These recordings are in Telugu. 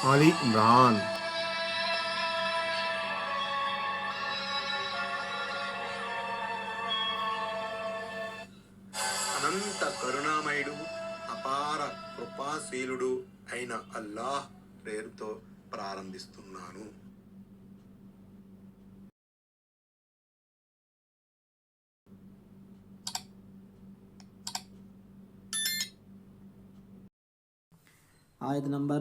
ఆలీ ఇమ్రాన్. అనంత కరుణామయుడు, అపార కృపాశీలుడు అయిన అల్లాహ్ పేరుతో ప్రారంభిస్తున్నాను. Ayat number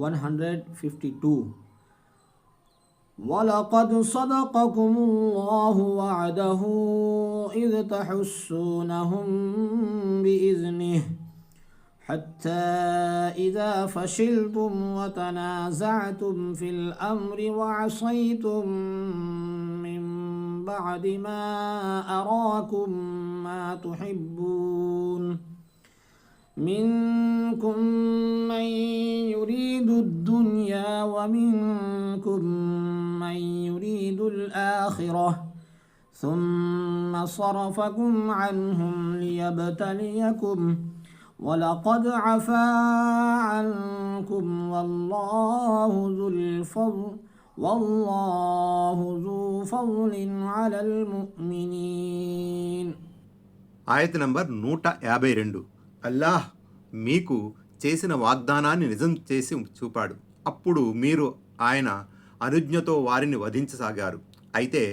152. وَلَقَدْ صَدَقَكُمُ اللَّهُ وَعْدَهُ إِذْ تَحُسُّونَهُم بِإِذْنِهِ حَتَّى إِذَا فَشِلْتُمْ وَتَنَازَعْتُمْ فِي الْأَمْرِ وَعَصَيْتُم مِّن بَعْدِ مَا أَرَاكُم مَّا تُحِبُّونَ منكم من يريد الدنيا ومنكم من يريد الآخرة ثم صرفكم عنهم ليبتليكم ولقد عفا عنكم والله ذو فضل على المؤمنين. ఆయత నంబర్ 152. అల్లాహ్ మీకు చేసిన వాగ్దానాన్ని నిజం చేసి చూపాడు. అప్పుడు మీరు ఆయన అనుజ్ఞతో వారిని వధించసాగారు. అయితే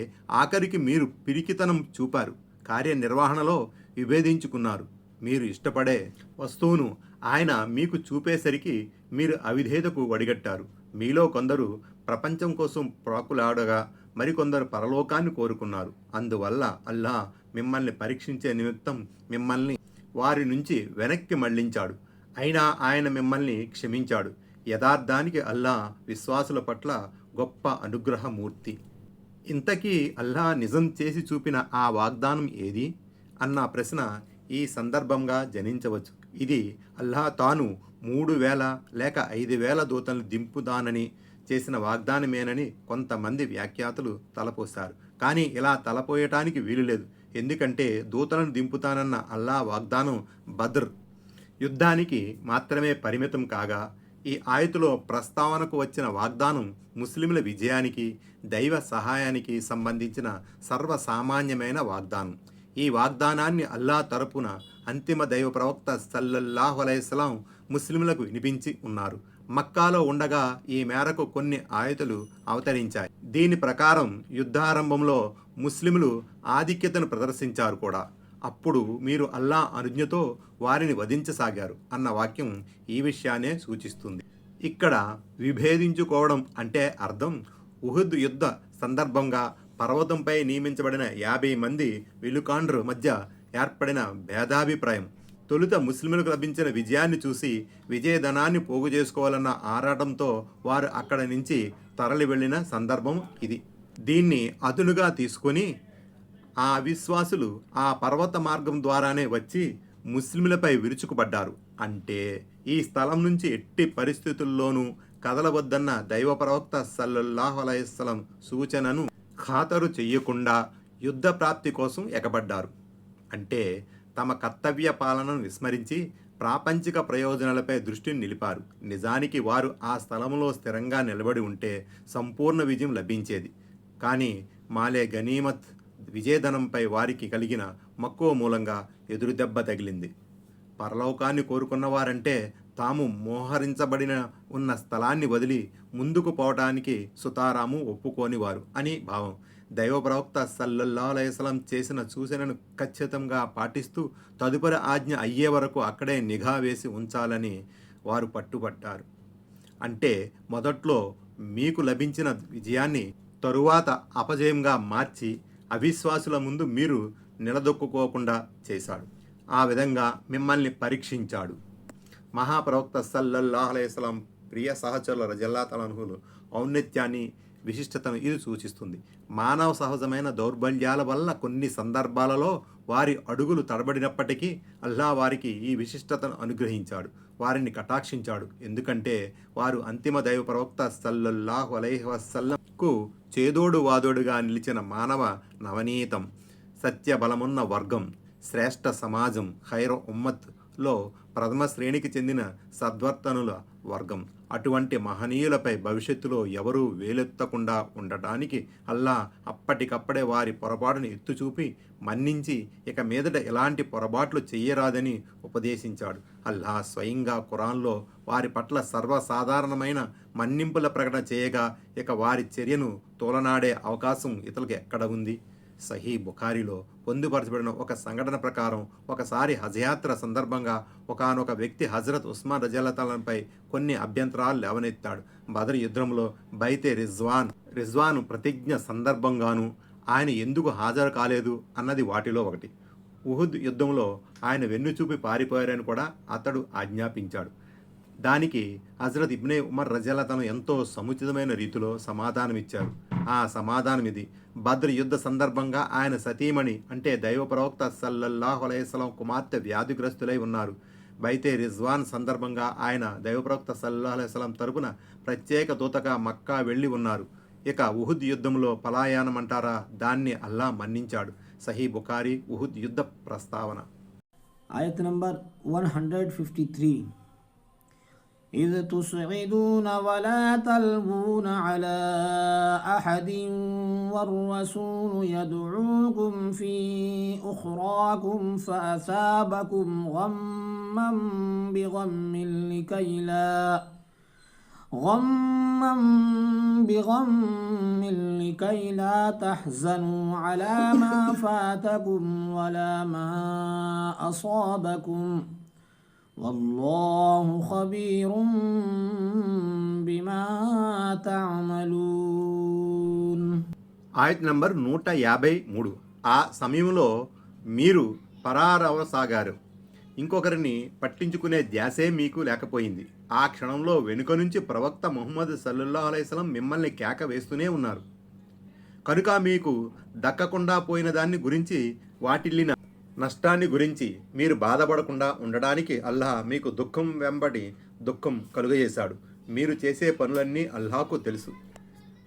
ఆఖరికి మీరు పిరికితనం చూపారు. కార్యనిర్వహణలో విభేదించుకున్నారు. మీరు ఇష్టపడే వస్తువును ఆయన మీకు చూపేసరికి మీరు అవిధేయతకు వడిగట్టారు. మీలో కొందరు ప్రపంచం కోసం ప్రాకులాడగా మరికొందరు పరలోకాన్ని కోరుకున్నారు. అందువల్ల అల్లాహ్ మిమ్మల్ని పరీక్షించే నిమిత్తం మిమ్మల్ని వారి నుంచి వెనక్కి మళ్లించాడు. అయినా ఆయన మిమ్మల్ని క్షమించాడు. యథార్థానికి అల్లాహ్ విశ్వాసుల పట్ల గొప్ప అనుగ్రహమూర్తి. ఇంతకీ అల్లాహ్ నిజం చేసి చూపిన ఆ వాగ్దానం ఏది అన్న ప్రశ్న ఈ సందర్భంగా జనించవచ్చు. ఇది అల్లాహ్ తాను 3000 లేక 5000 దూతలను దింపుదానని చేసిన వాగ్దానమేనని కొంతమంది వ్యాఖ్యాతలు తలపోశారు. కానీ ఇలా తలపోయటానికి వీలులేదు. ఎందుకంటే దూతలను దింపుతానన్న అల్లాహ్ వాగ్దానం బద్ర్ యుద్ధానికి మాత్రమే పరిమితం కాగా, ఈ ఆయతులో ప్రస్తావనకు వచ్చిన వాగ్దానం ముస్లింల విజయానికి, దైవ సహాయానికి సంబంధించిన సర్వసామాన్యమైన వాగ్దానం. ఈ వాగ్దానాన్ని అల్లాహ్ తరపున అంతిమ దైవ ప్రవక్త సల్లల్లాహు అలైహి వసల్లం ముస్లింలకు వినిపించి ఉన్నారు. మక్కాలో ఉండగా ఈ మేరకు కొన్ని ఆయతులు అవతరించాయి. దీని ప్రకారం యుద్ధారంభంలో ముస్లింలు ఆధిక్యతను ప్రదర్శించారు కూడా. అప్పుడు మీరు అల్లాహ్ అనుజ్ఞతో వారిని వధించసాగారు అన్న వాక్యం ఈ విషయాన్నే సూచిస్తుంది. ఇక్కడ విభేదించుకోవడం అంటే అర్థం ఉహద్ యుద్ధ సందర్భంగా పర్వతంపై నియమించబడిన 50 మంది విలుకాండ్రు మధ్య ఏర్పడిన భేదాభిప్రాయం. తొలుత ముస్లింలకు లభించిన విజయాన్ని చూసి విజయధనాన్ని పోగు చేసుకోవాలన్న ఆరాటంతో వారు అక్కడి నుంచి తరలి వెళ్ళిన సందర్భం ఇది. దీన్ని అదునుగా తీసుకొని ఆ అవిశ్వాసులు ఆ పర్వత మార్గం ద్వారానే వచ్చి ముస్లింలపై విరుచుకుపడ్డారు. అంటే ఈ స్థలం నుంచి ఎట్టి పరిస్థితుల్లోనూ కదలవద్దన్న దైవ ప్రవక్త సల్లల్లాహు అలైహి వసల్లం సూచనను ఖాతరు చెయ్యకుండా యుద్ధ ప్రాప్తి కోసం ఎగబడ్డారు. అంటే తమ కర్తవ్య పాలనను విస్మరించి ప్రాపంచిక ప్రయోజనాలపై దృష్టిని నిలిపారు. నిజానికి వారు ఆ స్థలంలో స్థిరంగా నిలబడి ఉంటే సంపూర్ణ విజయం లభించేది. కానీ మాలే గనీమత్ విజయధనంపై వారికి కలిగిన మక్కువ మూలంగా ఎదురుదెబ్బ తగిలింది. పరలోకాన్ని కోరుకున్నవారంటే తాము మోహరించబడిన ఉన్న స్థలాన్ని వదిలి ముందుకు పోవటానికి సుతారాము ఒప్పుకోనివారు అని భావం. దైవ ప్రవక్త సల్లల్లాహు అలైహి వసల్లం చేసిన సూచనను ఖచ్చితంగా పాటిస్తూ తదుపరి ఆజ్ఞ అయ్యే వరకు అక్కడే నిఘా వేసి ఉంచాలని వారు పట్టుబట్టారు. అంటే మొదట్లో మీకు లభించిన విజయాన్ని తరువాత అపజయంగా మార్చి అవిశ్వాసుల ముందు మీరు నిలదొక్కుకోకుండా చేశాడు. ఆ విధంగా మిమ్మల్ని పరీక్షించాడు. మహాప్రవక్త సల్లల్లాహు అలైహి వసల్లం ప్రియ సహచరుల రజల్లాహు తఆలా అన్హులు ఔన్నత్యాన్ని, విశిష్టతను ఇది సూచిస్తుంది. మానవ సహజమైన దౌర్బల్యాల వల్ల కొన్ని సందర్భాలలో వారి అడుగులు తడబడినప్పటికీ అల్లాహ్ వారికి ఈ విశిష్టతను అనుగ్రహించాడు, వారిని కటాక్షించాడు. ఎందుకంటే వారు అంతిమ దైవ ప్రవక్త సల్లల్లాహు అలైహి వసల్లంకు చేదోడు వాదోడుగా నిలిచిన మానవ నవనీతం, సత్యబలమున్న వర్గం, శ్రేష్ఠ సమాజం, ఖైర ఉమ్మత్లో ప్రథమ శ్రేణికి చెందిన సద్వర్తనుల వర్గం. అటువంటి మహనీయులపై భవిష్యత్తులో ఎవరూ వేలెత్తకుండా ఉండటానికి అల్లా అప్పటికప్పుడే వారి పొరపాటును ఎత్తుచూపి మన్నించి ఇక మీదట ఎలాంటి పొరపాట్లు చెయ్యరాదని ఉపదేశించాడు. అల్లా స్వయంగా ఖురాన్లో వారి పట్ల సర్వసాధారణమైన మన్నింపుల ప్రకటన చేయగా ఇక వారి చర్యను తోలనాడే అవకాశం ఇతరులకు ఎక్కడ ఉంది? సహీ బుఖారిలో పొందుపరచబడిన ఒక సంఘటన ప్రకారం ఒకసారి హజ్ యాత్ర సందర్భంగా ఒకానొక వ్యక్తి హజరత్ ఉస్మాన్ రజాలతాలపై కొన్ని అభ్యంతరాలు లేవనెత్తాడు. బదర్ యుద్ధంలో బైతే రిజ్వాన్ ప్రతిజ్ఞ సందర్భంగాను ఆయన ఎందుకు హాజరు కాలేదు అన్నది వాటిలో ఒకటి. ఉహుద్ యుద్ధంలో ఆయన వెన్నుచూపి పారిపోయారని కూడా అతడు ఆజ్ఞాపించాడు. దానికి హజరత్ ఇబ్నే ఉమర్ రజాలతాను ఎంతో సముచితమైన రీతిలో సమాధానమిచ్చారు. ఆ సమాధానం ఇది: బద్ర్ యుద్ధ సందర్భంగా ఆయన సతీమణి అంటే దైవ ప్రవక్త సల్లల్లాహు అలైహి వసల్లం కుమార్తె వ్యాధిగ్రస్తులై ఉన్నారు. బైతే రిజ్వాన్ సందర్భంగా ఆయన దైవ ప్రవక్త సల్లల్లాహు అలైహి వసల్లం తరపున ప్రత్యేక దూతగా మక్కా వెళ్ళి ఉన్నారు. ఇక ఉహుద్ యుద్ధంలో పలాయనం అంటారా, దాన్ని అల్లా మన్నించాడు. సహీ బుఖారి ఉహుద్ యుద్ధ ప్రస్తావన. ఆయత్ నంబర్ 153. إذ تصعدون ولا تلوون على أحد والرسول يدعوكم في أخراكم فأثابكم غما بغم لكي لا تحزنوا على ما فاتكم ولا ما أصابكم والله خبير بما تعملون. ఆయత్ నంబర్ 153. ఆ సమయంలో మీరు పరారవసాగారు, ఇంకొకరిని పట్టించుకునే ధ్యాసే మీకు లేకపోయింది. ఆ క్షణంలో వెనుక నుంచి ప్రవక్త ముహమ్మద్ సల్లల్లాహు అలైహి వసల్లం మిమ్మల్ని కేక వేస్తూనే ఉన్నారు. కనుక మీకు దక్కకుండా పోయిన దాన్ని గురించి, వాటిల్లిన నష్టాన్ని గురించి మీరు బాధపడకుండా ఉండడానికి అల్లాహ్ మీకు దుఃఖం వెంబడి దుఃఖం కలుగజేశాడు. మీరు చేసే పనులన్నీ అల్లాహకు తెలుసు.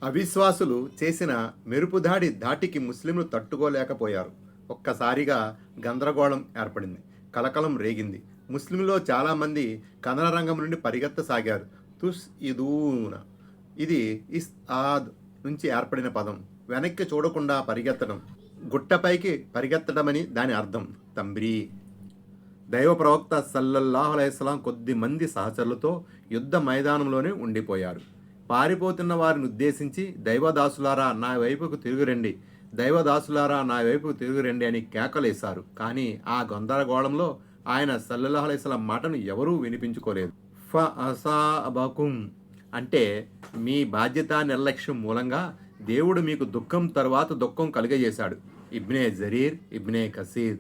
అవిశ్వాసులు చేసిన మెరుపుదాడి ధాటికి ముస్లింలు తట్టుకోలేకపోయారు. ఒక్కసారిగా గందరగోళం ఏర్పడింది, కలకలం రేగింది. ముస్లింలో చాలామంది కథన రంగం నుండి పరిగెత్తసాగారు. తుస్ ఇదూన, ఇది ఇస్ ఆద్ నుంచి ఏర్పడిన పదం. వెనక్కి చూడకుండా పరిగెత్తడం, గుట్టపైకి పరిగెత్తడమని దాని అర్థం. తంబ్రీ. దైవ ప్రవక్త సల్లల్లాహు అలైహి వసల్లం కొద్ది మంది సహచరులతో యుద్ధ మైదానంలోనే ఉండిపోయారు. పారిపోతున్న వారిని ఉద్దేశించి దైవదాసులారా నా వైపుకు తిరుగురండి, దైవదాసులారా నా వైపుకు తిరుగురండి అని కేకలేశారు. కానీ ఆ గందరగోళంలో ఆయన సల్లల్లాహు అలైహి వసల్లం మాటను ఎవరూ వినిపించుకోలేదు. ఫ అసాబకుం అంటే మీ బాధ్యత నిర్లక్ష్యం మూలంగా దేవుడు మీకు దుఃఖం తరువాత దుఃఖం కలుగజేశాడు. ఇబ్నే జరీర్, ఇబ్నే కసీర్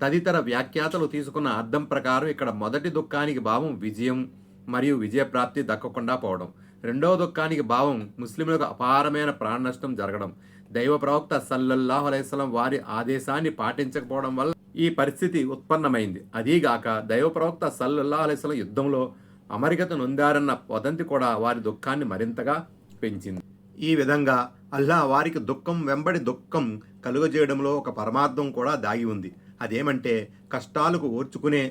తదితర వ్యాఖ్యాతలు తీసుకున్న అర్థం ప్రకారం ఇక్కడ మొదటి దుఃఖానికి భావం విజయం మరియు విజయప్రాప్తి దక్కకుండా పోవడం. రెండవ దుఃఖానికి భావం ముస్లింలకు అపారమైన ప్రాణ నష్టం జరగడం. దైవ ప్రవక్త సల్లల్లాహు అలైహి వసల్లం వారి ఆదేశాన్ని పాటించకపోవడం వల్ల ఈ పరిస్థితి ఉత్పన్నమైంది. అదీగాక దైవ ప్రవక్త సల్లల్లాహు అలైహి వసల్లం యుద్ధంలో అమరికత నొందారన్న వదంతి కూడా వారి దుఃఖాన్ని మరింతగా పెంచింది. ఈ విధంగా అల్లాహ్ వారికి దుఃఖం వెంబడి దుఃఖం కలుగజేయడంలో ఒక పరమార్థం కూడా దాగి ఉంది. అదేమంటే కష్టాలకు ఓర్చుకునే,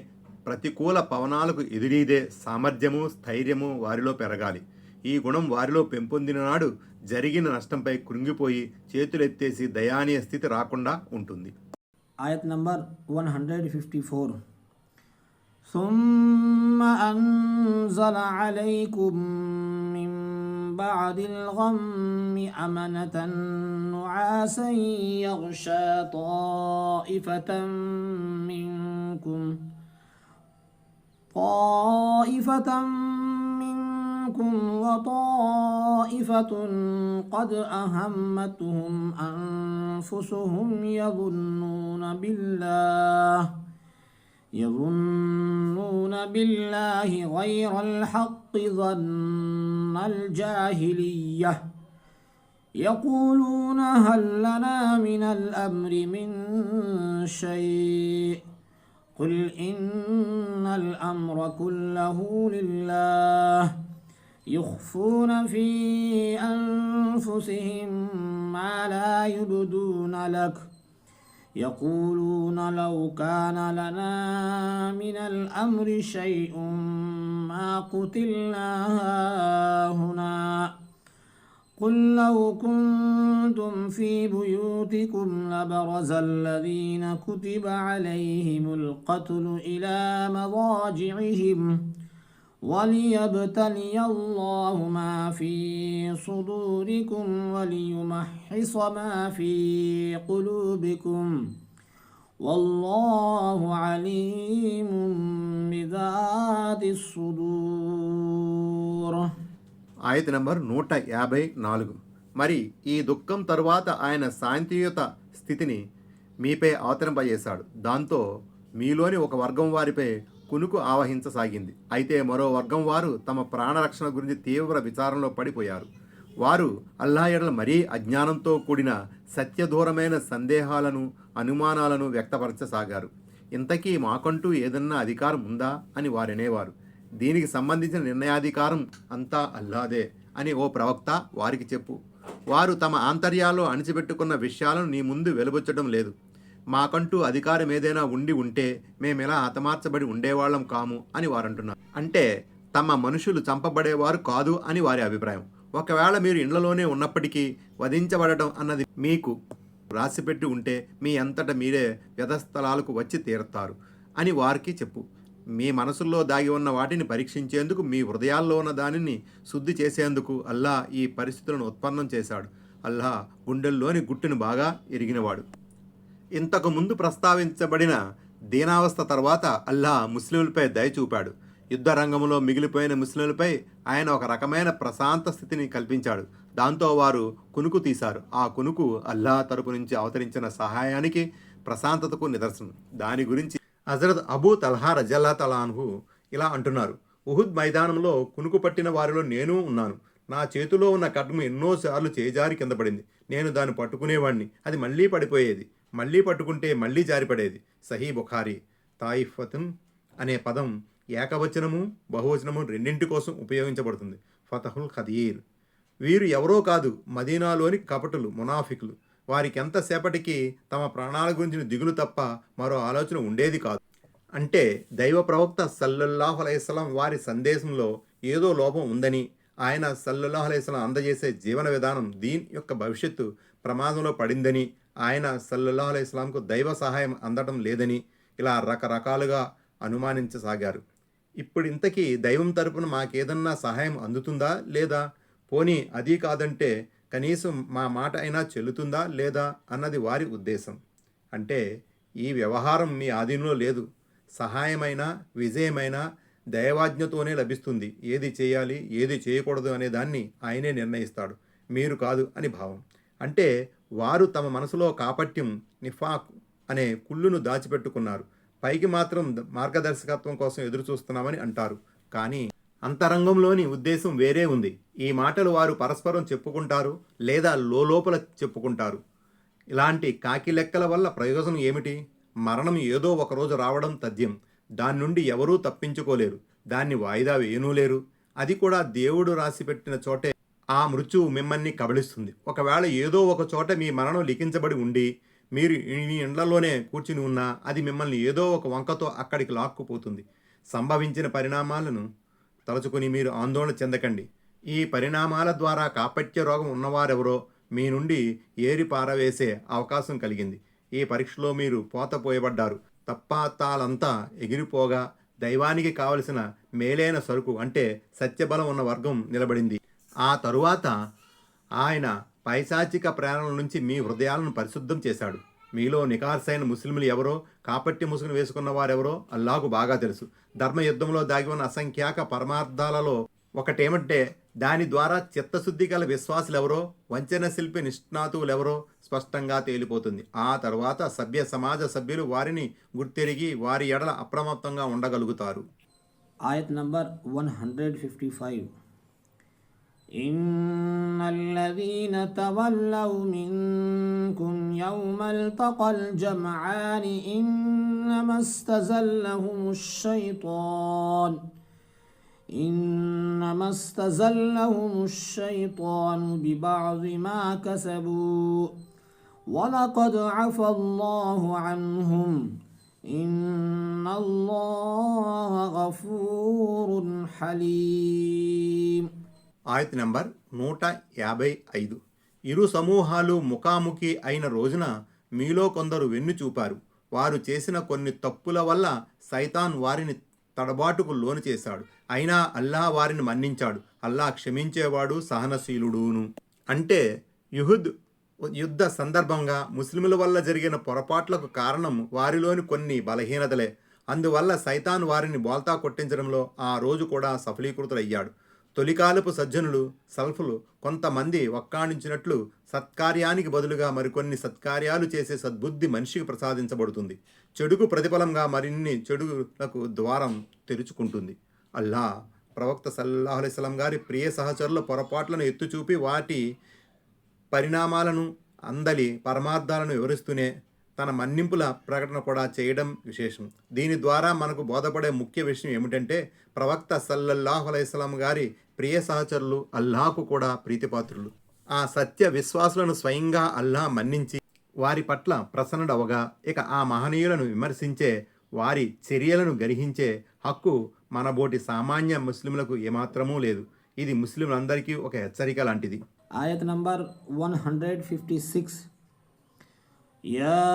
ప్రతికూల పవనాలకు ఎదురీదే సామర్థ్యము, స్థైర్యము వారిలో పెరగాలి. ఈ గుణం వారిలో పెంపొందిన నాడు జరిగిన నష్టంపై కృంగిపోయి చేతులెత్తేసి దయానీయ స్థితి రాకుండా ఉంటుంది. ఆయత్ నంబర్ 154. ثم أنزل عليكم من بعد الغم أمنة نعاسا يغشى طائفة منكم وطائفة قد أهمتهم أنفسهم يظنون بالله غير الحق ظن الجاهلية يقولون هل لنا من الأمر من شيء قل إن الأمر كله لله يخفون في أنفسهم ما لا يبدون لك يقولون لو كان لنا من الأمر شيء ما قتلنا هاهنا قل لو كنتم في بيوتكم لبرز الذين كتب عليهم القتل إلى مضاجعهم وليبتلي الله ما في صدوركم وليمحص ما في قلوبكم والله عليم بذات الصدور. ఆయత నంబర్ 154. మరి ఈ దుఃఖం తరువాత ఆయన శాంతియుత స్థితిని మీపై అవతరింపజేశాడు. దాంతో మీలోని ఒక వర్గం వారిపై కునుకు ఆవహించసాగింది. అయితే మరో వర్గం వారు తమ ప్రాణరక్షణ గురించి తీవ్ర విచారంలో పడిపోయారు. వారు అల్లా ఎడల మరీ అజ్ఞానంతో కూడిన సత్యదూరమైన సందేహాలను అనుమానాలను వ్యక్తపరచసాగారు. ఇంతకీ మాకంటూ ఏదన్నా అధికారం ఉందా అని వారనేవారు. దీనికి సంబంధించిన నిర్ణయాధికారం అంతా అల్లాదే అని ఓ ప్రవక్త వారికి చెప్పు. వారు తమ ఆంతర్యాల్లో అణిచిపెట్టుకున్న విషయాలను నీ ముందు వెలుబుచ్చడం లేదు. మాకంటూ అధికారం ఏదైనా ఉండి ఉంటే మేమెలా హతమార్చబడి ఉండేవాళ్ళం కాము అని వారంటున్నారు. అంటే తమ మనుషులు చంపబడేవారు కాదు అని వారి అభిప్రాయం. ఒకవేళ మీరు ఇండ్లలోనే ఉన్నప్పటికీ వధించబడటం అన్నది మీకు రాసిపెట్టి ఉంటే మీ అంతటా మీరే వ్యధస్థలాలకు వచ్చి తీరుతారు అని వారికి చెప్పు. మీ మనసుల్లో దాగి ఉన్న వాటిని పరీక్షించేందుకు, మీ హృదయాల్లో ఉన్న దానిని శుద్ధి చేసేందుకు అల్లా ఈ పరిస్థితులను ఉత్పన్నం చేశాడు. అల్లా గుండెల్లోని గుట్టును బాగా ఎరిగినవాడు. ఇంతకు ముందు ప్రస్తావించబడిన దీనావస్థ తర్వాత అల్లా ముస్లింలపై దయ చూపాడు. యుద్ధ రంగంలో మిగిలిపోయిన ముస్లింలపై ఆయన ఒక రకమైన ప్రశాంత స్థితిని కల్పించాడు. దాంతో వారు కునుకు తీశారు. ఆ కునుకు అల్లా తరపు నుంచి అవతరించిన సహాయానికి, ప్రశాంతతకు నిదర్శనం. దాని గురించి హజరత్ అబూ తల్హా రజల్లా తలాన్హు ఇలా అంటున్నారు: ఉహుద్ మైదానంలో కునుకు పట్టిన వారిలో నేను ఉన్నాను. నా చేతిలో ఉన్న ఖడ్గం ఎన్నోసార్లు చేజారి కింద పడింది. నేను దాన్ని పట్టుకునేవాడిని, అది మళ్ళీ పడిపోయేది. మళ్ళీ పట్టుకుంటే మళ్ళీ జారిపడేది. సహీ బుఖారీ. తాయిఫతున్ అనే పదం ఏకవచనము బహువచనము రెండింటి కోసం ఉపయోగించబడుతుంది. ఫతహుల్ ఖదీర్. వీరు ఎవరో కాదు, మదీనాలోని కపటులు, మునాఫికులు. వారికి ఎంతసేపటికి తమ ప్రాణాల గురించిన దిగులు తప్ప మరో ఆలోచన ఉండేది కాదు. అంటే దైవ ప్రవక్త సల్లల్లాహు అలైహిస్సలాం వారి సందేశంలో ఏదో లోపం ఉందని, ఆయన సల్లల్లాహు అలైహిస్సలాం అందజేసే జీవన విధానం దీన్ యొక్క భవిష్యత్తు ప్రమాదంలో పడిందని, ఆయన సల్లల్లాహు అలైహిస్సలాంకు దైవ సహాయం అందడం లేదని ఇలా రకరకాలుగా అనుమానించసాగారు. ఇప్పుడు ఇంతకీ దైవం తరపున మాకేదన్నా సహాయం అందుతుందా లేదా? పోనీ అది కాదంటే కనీసం మా మాట అయినా చెల్లుతుందా లేదా అన్నది వారి ఉద్దేశం. అంటే ఈ వ్యవహారం మీ ఆధీనంలో లేదు. సహాయమైనా విజయమైనా దైవాజ్ఞతోనే లభిస్తుంది. ఏది చేయాలి ఏది చేయకూడదు అనే దాన్ని ఆయనే నిర్ణయిస్తాడు, మీరు కాదు అని భావం. అంటే వారు తమ మనసులో కాపట్యం, నిఫాక్ అనే కుళ్ళును దాచిపెట్టుకున్నారు. పైకి మాత్రం మార్గదర్శకత్వం కోసం ఎదురు చూస్తున్నామని అంటారు. కానీ అంతరంగంలోని ఉద్దేశం వేరే ఉంది. ఈ మాటలు వారు పరస్పరం చెప్పుకుంటారు లేదా లోపల చెప్పుకుంటారు. ఇలాంటి కాకి లెక్కల వల్ల ప్రయోజనం ఏమిటి? మరణం ఏదో ఒకరోజు రావడం తథ్యం. దాని నుండి ఎవరూ తప్పించుకోలేరు. దాన్ని వాయిదా వేయనూలేరు. అది కూడా దేవుడు రాసిపెట్టిన చోటే ఆ మృత్యువు మిమ్మల్ని కబళిస్తుంది. ఒకవేళ ఏదో ఒక చోట మీ మరణం లిఖించబడి ఉండి మీరు ఈ ఇండ్లలోనే కూర్చుని ఉన్నా అది మిమ్మల్ని ఏదో ఒక వంకతో అక్కడికి లాక్కుపోతుంది. సంభవించిన పరిణామాలను తలుచుకుని మీరు ఆందోళన చెందకండి. ఈ పరిణామాల ద్వారా కాపట్య రోగం ఉన్నవారెవరో మీ నుండి ఏరి పారవేసే అవకాశం కలిగింది. ఈ పరీక్షలో మీరు పోతపోయబడ్డారు. తప్పాతాలంతా ఎగిరిపోగా దైవానికి కావలసిన మేలైన సరుకు అంటే సత్యబలం ఉన్న వర్గం నిలబడింది. ఆ తరువాత ఆయన పైశాచిక ప్రేరణల నుంచి మీ హృదయాలను పరిశుద్ధం చేశాడు. మీలో నికార్సైన ముస్లింలు ఎవరో, కాపట్టి ముసుగును వేసుకున్న వారెవరో అల్లాహకు బాగా తెలుసు. ధర్మయుద్ధంలో దాగి ఉన్న అసంఖ్యాక పరమార్థాలలో ఒకటేమంటే దాని ద్వారా చిత్తశుద్ధి గల విశ్వాసులెవరో, వంచన శిల్పి నిష్ణాతువులెవరో స్పష్టంగా తేలిపోతుంది. ఆ తర్వాత సభ్య సమాజ సభ్యులు వారిని గుర్తెరిగి వారి ఎడల అప్రమత్తంగా ఉండగలుగుతారు. ఆయత్ నంబర్ 155. إن الذين تولوا منكم يوم التقى الجمعان إنما استزلهم الشيطان ببعض ما كسبوا ولقد عفى الله عنهم إن الله غفور حليم. ఆయత్ నంబర్ 155. ఇరు సమూహాలు ముఖాముఖి అయిన రోజున మీలో కొందరు వెన్ను చూపారు. వారు చేసిన కొన్ని తప్పుల వల్ల సైతాన్ వారిని తడబాటుకు లోను చేశాడు. అయినా అల్లాహ్ వారిని మన్నించాడు. అల్లాహ్ క్షమించేవాడు సహనశీలుడును. అంటే యుద్ధ సందర్భంగా ముస్లిముల వల్ల జరిగిన పొరపాట్లకు కారణం వారిలోని కొన్ని బలహీనతలే. అందువల్ల సైతాన్ వారిని బోల్తా కొట్టించడంలో ఆ రోజు కూడా సఫలీకృతులయ్యాడు. తొలికాలపు సజ్జనులు సల్ఫులు కొంతమంది వక్కాణించినట్లు సత్కార్యానికి బదులుగా మరికొన్ని సత్కార్యాలు చేసే సద్బుద్ధి మనిషికి ప్రసాదించబడుతుంది. చెడుకు ప్రతిఫలంగా మరిన్ని చెడులకు ద్వారం తెరుచుకుంటుంది. అల్లా ప్రవక్త సల్లల్లాహు అలైహి వసల్లం గారి ప్రియ సహచరుల పొరపాట్లను ఎత్తుచూపి వాటి పరిణామాలను అందలి పరమార్థాలను వివరిస్తూనే తన మన్నింపుల ప్రకటన కూడా చేయడం విశేషం. దీని ద్వారా మనకు బోధపడే ముఖ్య విషయం ఏమిటంటే ప్రవక్త సల్లల్లాహు అలైహి వసల్లం గారి ప్రియ సహచరులు అల్లాహకు కూడా ప్రీతిపాత్రులు. ఆ సత్య విశ్వాసులను స్వయంగా అల్లాహ్ మన్నించి వారి పట్ల ప్రసన్నుడవగా ఇక ఆ మహనీయులను విమర్శించే వారి చర్యలను గ్రహించే హక్కు మనబోటి సామాన్య ముస్లింలకు ఏమాత్రమూ లేదు. ఇది ముస్లింలందరికీ ఒక హెచ్చరిక లాంటిది. Ayat number 156. يا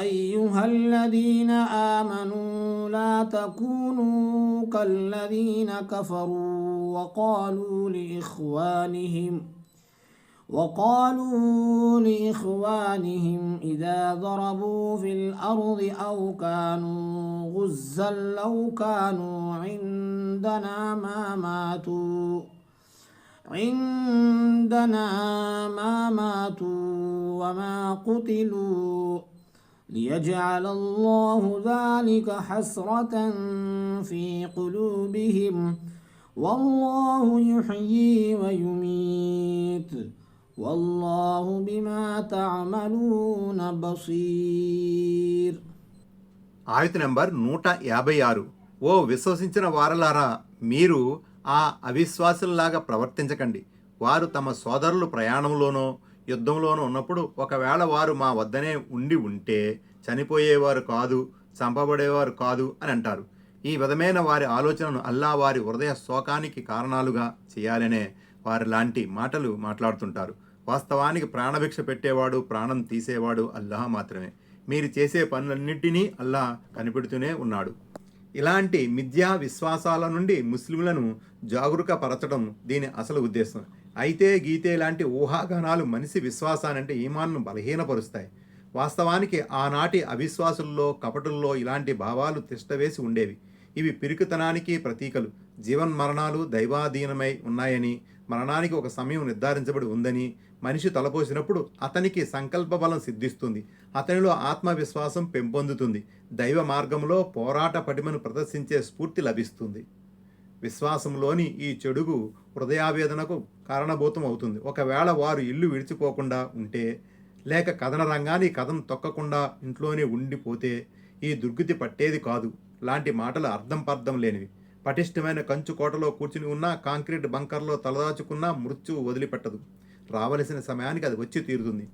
أيها الذين آمنوا لا تكونوا كالذين كفروا وقالوا لإخوانهم إذا ضربوا في الأرض أو كانوا غزا لو كانوا عندنا ما ماتوا وما قتلوا ليجعل الله ذلك حسرة في قلوبهم والله يحيي ويميت والله بما تعملون بصير. ఆయత నంబర్ 156. ఓ విశ్వసించిన వారలారా, మీరు ఆ అవిశ్వాసుల్లాగా ప్రవర్తించకండి. వారు తమ సోదరులు ప్రయాణంలోనో యుద్ధంలోనో ఉన్నప్పుడు ఒకవేళ వారు మా వద్దనే ఉంటే చనిపోయేవారు కాదు, చంపబడేవారు కాదు అని అంటారు. ఈ విధమైన వారి ఆలోచనను అల్లా వారి హృదయ శోకానికి కారణాలుగా చేయాలనే వారి లాంటి మాటలు మాట్లాడుతుంటారు. వాస్తవానికి ప్రాణభిక్ష పెట్టేవాడు, ప్రాణం తీసేవాడు అల్లాహ్ మాత్రమే. మీరు చేసే పనులన్నింటినీ అల్లాహ్ కనిపెడుతూనే ఉన్నాడు. ఇలాంటి మిథ్యా విశ్వాసాల నుండి ముస్లింలను జాగరూకపరచడం దీని అసలు ఉద్దేశం. అయితే గీతే లాంటి ఊహాగానాలు మనిషి విశ్వాసానంటే ఈమాన్ను బలహీనపరుస్తాయి. వాస్తవానికి ఆనాటి అవిశ్వాసుల్లో కపటుల్లో ఇలాంటి భావాలు తిష్టవేసి ఉండేవి. ఇవి పిరికితనానికి ప్రతీకలు. జీవన్మరణాలు దైవాధీనమై ఉన్నాయని, మరణానికి ఒక సమయం నిర్ధారించబడి ఉందని మనిషి తలపోసినప్పుడు అతనికి సంకల్ప బలం సిద్ధిస్తుంది. అతనిలో ఆత్మవిశ్వాసం పెంపొందుతుంది. దైవ మార్గంలో పోరాట పటిమను ప్రదర్శించే స్ఫూర్తి లభిస్తుంది. విశ్వాసంలోని ఈ చెడుగు హృదయావేదనకు కారణభూతం అవుతుంది. ఒకవేళ వారు ఇల్లు విడిచిపోకుండా ఉంటే, లేక కథన రంగాన్ని కథం తొక్కకుండా ఇంట్లోనే ఉండిపోతే ఈ దుర్గతి పట్టేది కాదు. లాంటి మాటలు అర్థం పర్థం లేనివి. పటిష్టమైన కంచు కోటలో కూర్చుని ఉన్నా, కాంక్రీట్ బంకర్లో తలదాచుకున్నా మృత్యువు వదిలిపెట్టదు. రావలసిన సమయానికి అది వచ్చి తీరుతుంది.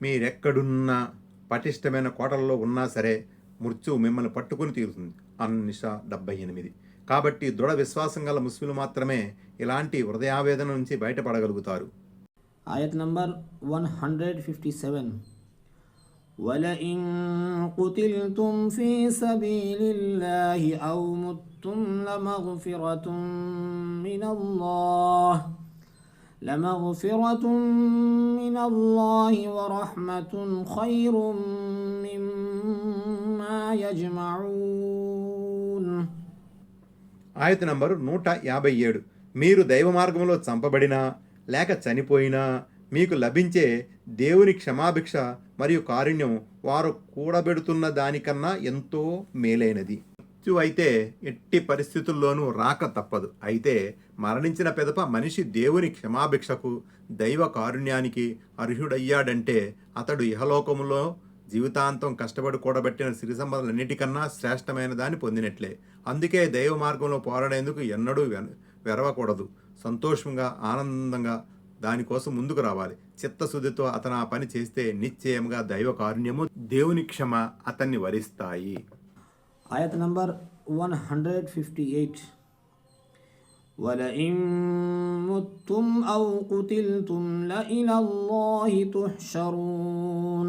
మీరెక్కడున్నా, పటిష్టమైన కోటలలో ఉన్నా సరే మృత్యువు మిమ్మల్ని పట్టుకుని తీరుతుంది. అన్-నిసా 78. కాబట్టి దృఢ విశ్వాసం గల ముస్లింలు మాత్రమే ఇలాంటి హృదయావేదన నుంచి బయటపడగలుగుతారు. Ayat number 157. وَلَئِن قُتِلْتُمْ فِي سَبِيلِ اللَّهِ أَوْ مُتُّمْ لَمَغْفِرَةٌ مِّنَ اللَّهِ وَرَحْمَةٌ خَيْرٌ مِّمَّا يَجْمَعُونَ. ఆయత నంబరు 157. మీరు దైవ మార్గంలో చంపబడినా లేక చనిపోయినా మీకు లభించే దేవుని క్షమాభిక్ష మరియు కారుణ్యం వారు కూడబెడుతున్న దానికన్నా ఎంతో మేలైనది. మృత్యు అయితే ఎట్టి పరిస్థితుల్లోనూ రాక తప్పదు. అయితే మరణించిన పిదప మనిషి దేవుని క్షమాభిక్షకు, దైవ కారుణ్యానికి అర్హుడయ్యాడంటే అతడు ఇహలోకములో జీవితాంతం కష్టపడి కూడబెట్టిన సిరి సంపదలన్నిటికన్నా శ్రేష్టమైన దాన్ని పొందినట్లే. అందుకే దైవ మార్గంలో పోరాడేందుకు ఎన్నడూ వెరవకూడదు. సంతోషంగా, ఆనందంగా దానికోసం ముందుకు రావాలి. చిత్తశుద్ధితో అతను ఆ పని చేస్తే నిశ్చయంగా దైవ కారుణ్యము, దేవుని క్షమ అతన్ని వరిస్తాయి. Ayat number 158. وَلَئِن مُتُّمْ أَوْ قُتِلْتُمْ لَإِلَى اللَّهِ تُحْشَرُونَ.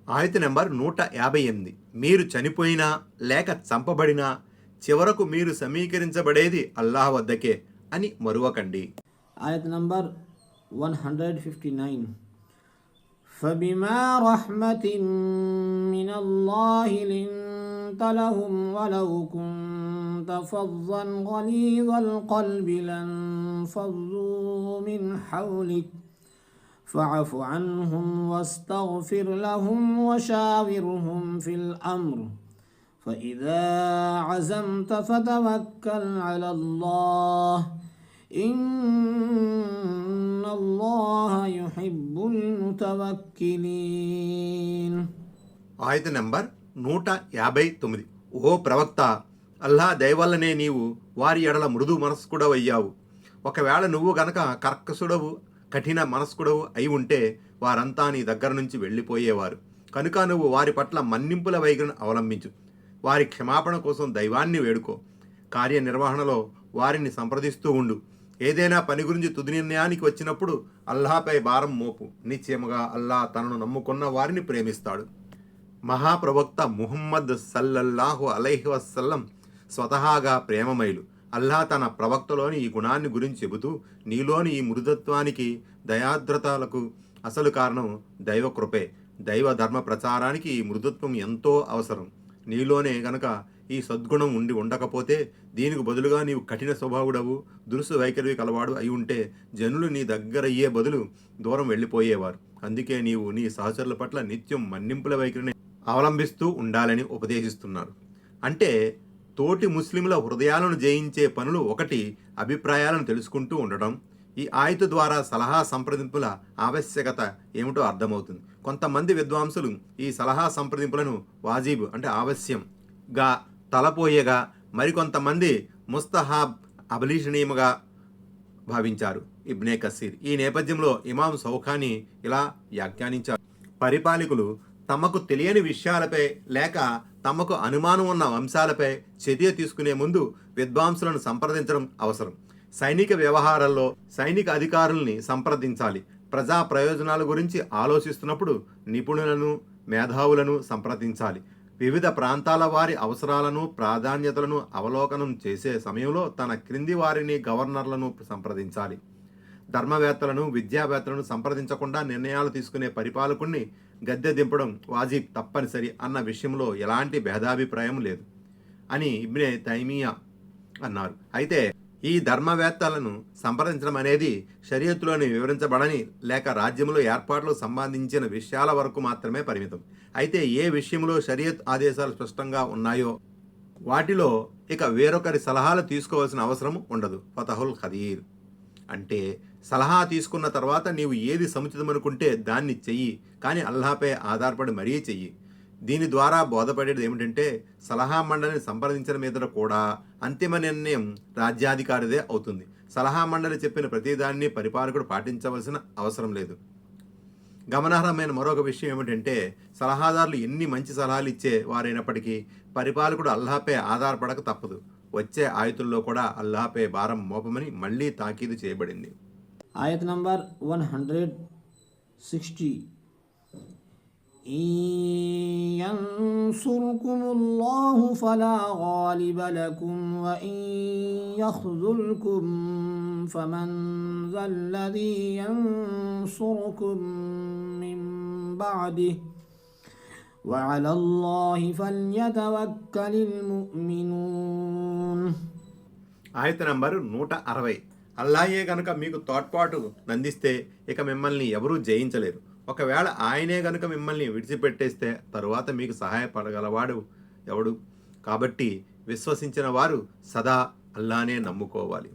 ఆయత నెంబర్ 158. మీరు చనిపోయినా లేక చంపబడినా చివరకు మీరు సమీకరించబడేది అల్లాహ్ వద్దకే అని మరువకండి. Ayat number 159. فَبِمَا رَحْمَةٍ مِّنَ اللَّهِ لِنتَ لَهُمْ وَلَوْ كُنتَ فَظًّا غَلِيظَ الْقَلْبِ لَانفَضُّوا مِنْ حَوْلِكَ فَاعْفُ عَنْهُمْ وَاسْتَغْفِرْ لَهُمْ وَشَاوِرْهُمْ فِي الْأَمْرِ فَإِذَا عَزَمْتَ فَتَوَكَّلْ عَلَى اللَّهِ إِنَّ اللَّهَ يُحِبُّ الْمُتَوَكِّلِينَ. ఆయత నెంబర్ 159. ఓ ప్రవక్త, అల్లా దయవల్లనే నీవు వారి ఎడల మృదు మనస్కుడవయ్యావు. ఒకవేళ నువ్వు గనక కర్కసుడవు, కఠిన మనస్కుడవు అయి ఉంటే వారంతా నీ దగ్గర నుంచి వెళ్ళిపోయేవారు. కనుక నువ్వు వారి పట్ల మన్నింపుల వైఖరిని అవలంబించు. వారి క్షమాపణ కోసం దైవాన్ని వేడుకో. కార్యనిర్వహణలో వారిని సంప్రదిస్తూ ఉండు. ఏదైనా పని గురించి తుది నిర్ణయానికి వచ్చినప్పుడు అల్లాహపై భారం మోపు. నిశ్చయముగా అల్లాహ్ తనను నమ్ముకున్న వారిని ప్రేమిస్తాడు. మహాప్రవక్త ముహమ్మద్ సల్లల్లాహు అలైహి వసల్లం స్వతహాగా ప్రేమమయులు. అల్లాహ్ తన ప్రవక్తలోని ఈ గుణాన్ని గురించి చెబుతూ, నీలోని ఈ మృదుత్వానికి, దయాద్రతలకు అసలు కారణం దైవ కృపే. దైవ ధర్మ ప్రచారానికి ఈ మృదుత్వం ఎంతో అవసరం. నీలోనే గనక ఈ సద్గుణం ఉండి ఉండకపోతే, దీనికి బదులుగా నీవు కఠిన స్వభావుడవు, దురుసు వైఖరి కలవాడు అయి ఉంటే జనులు నీ దగ్గరయ్యే బదులు దూరం వెళ్ళిపోయేవారు. అందుకే నీవు నీ సహచరుల పట్ల నిత్యం మన్నింపుల వైఖరిని అవలంబిస్తూ ఉండాలని ఉపదేశిస్తున్నారు. అంటే తోటి ముస్లింల హృదయాలను జయించే పనులు ఒకటి, అభిప్రాయాలను తెలుసుకుంటూ ఉండడం. ఈ ఆయత ద్వారా సలహా సంప్రదింపుల ఆవశ్యకత ఏమిటో అర్థమవుతుంది. కొంతమంది విద్వాంసులు ఈ సలహా సంప్రదింపులను వాజిబ్ అంటే ఆవశ్యంగా తలపోయేగా, మరికొంతమంది ముస్తహాబ్ అభిలషణీయముగా భావించారు. ఇబ్నే కసీర్ ఈ నేపథ్యంలో ఇమాం సౌఖాని ఇలా వ్యాఖ్యానించారు: పరిపాలకులు తమకు తెలియని విషయాలపై లేక తమకు అనుమానం ఉన్న అంశాలపై చర్య తీసుకునే ముందు విద్వాంసులను సంప్రదించడం అవసరం. సైనిక వ్యవహారాల్లో సైనిక అధికారుల్ని సంప్రదించాలి. ప్రజా ప్రయోజనాల గురించి ఆలోచిస్తున్నప్పుడు నిపుణులను, మేధావులను సంప్రదించాలి. వివిధ ప్రాంతాల వారి అవసరాలను, ప్రాధాన్యతలను అవలోకనం చేసే సమయంలో తన క్రింది వారిని, గవర్నర్లను సంప్రదించాలి. ధర్మవేత్తలను, విద్యావేత్తలను సంప్రదించకుండా నిర్ణయాలు తీసుకునే పరిపాలకుణ్ణి గద్దె దింపడం వాజిబ్, తప్పనిసరి అన్న విషయంలో ఎలాంటి భేదాభిప్రాయం లేదు అని ఇబ్నే తైమియా అన్నారు. అయితే ఈ ధర్మవేత్తలను సంప్రదించడం అనేది షరియతులోని వివరించబడని లేక రాజ్యంలో ఏర్పాట్లకు సంబంధించిన విషయాల వరకు మాత్రమే పరిమితం. అయితే ఏ విషయంలో షరియత్ ఆదేశాలు స్పష్టంగా ఉన్నాయో వాటిలో ఇక వేరొకరి సలహాలు తీసుకోవాల్సిన అవసరం ఉండదు. ఫతహుల్ ఖదీర్ అంటే సలహా తీసుకున్న తర్వాత నీవు ఏది సముచితమనుకుంటే దాన్ని చెయ్యి, కానీ అల్లాహపై ఆధారపడి మరీ చెయ్యి. దీని ద్వారా బోధపడేది ఏమిటంటే, సలహా మండలిని సంప్రదించిన మీద కూడా అంతిమ నిర్ణయం రాజ్యాధికారిదే అవుతుంది. సలహా మండలి చెప్పిన ప్రతిదాన్ని పరిపాలకుడు పాటించవలసిన అవసరం లేదు. గమనార్హమైన మరొక విషయం ఏమిటంటే, సలహాదారులు ఎన్ని మంచి సలహాలు ఇచ్చే వారైనప్పటికీ పరిపాలకుడు అల్లాహపై ఆధారపడక తప్పదు. వచ్చే ఆయతుల్లో కూడా అల్లాహపై భారం మోపమని మళ్ళీ తాకీదు చేయబడింది. Ayat number 160. إن ينصركم الله فلا غالب لكم وإن يخذلكم فمن ذا الذي ينصركم من بعده وعلى الله فليتوكل المؤمنون. ఆయత నంబరు 160. అల్లాయే గనుక మీకు తోడ్పాటు నందిస్తే ఇక మిమ్మల్ని ఎవరూ జయించలేరు. ఒకవేళ ఆయనే గనుక మిమ్మల్ని విడిచిపెట్టేస్తే తరువాత మీకు సహాయపడగలవాడు ఎవడు? కాబట్టి విశ్వసించిన వారు సదా అల్లానే నమ్ముకోవాలి.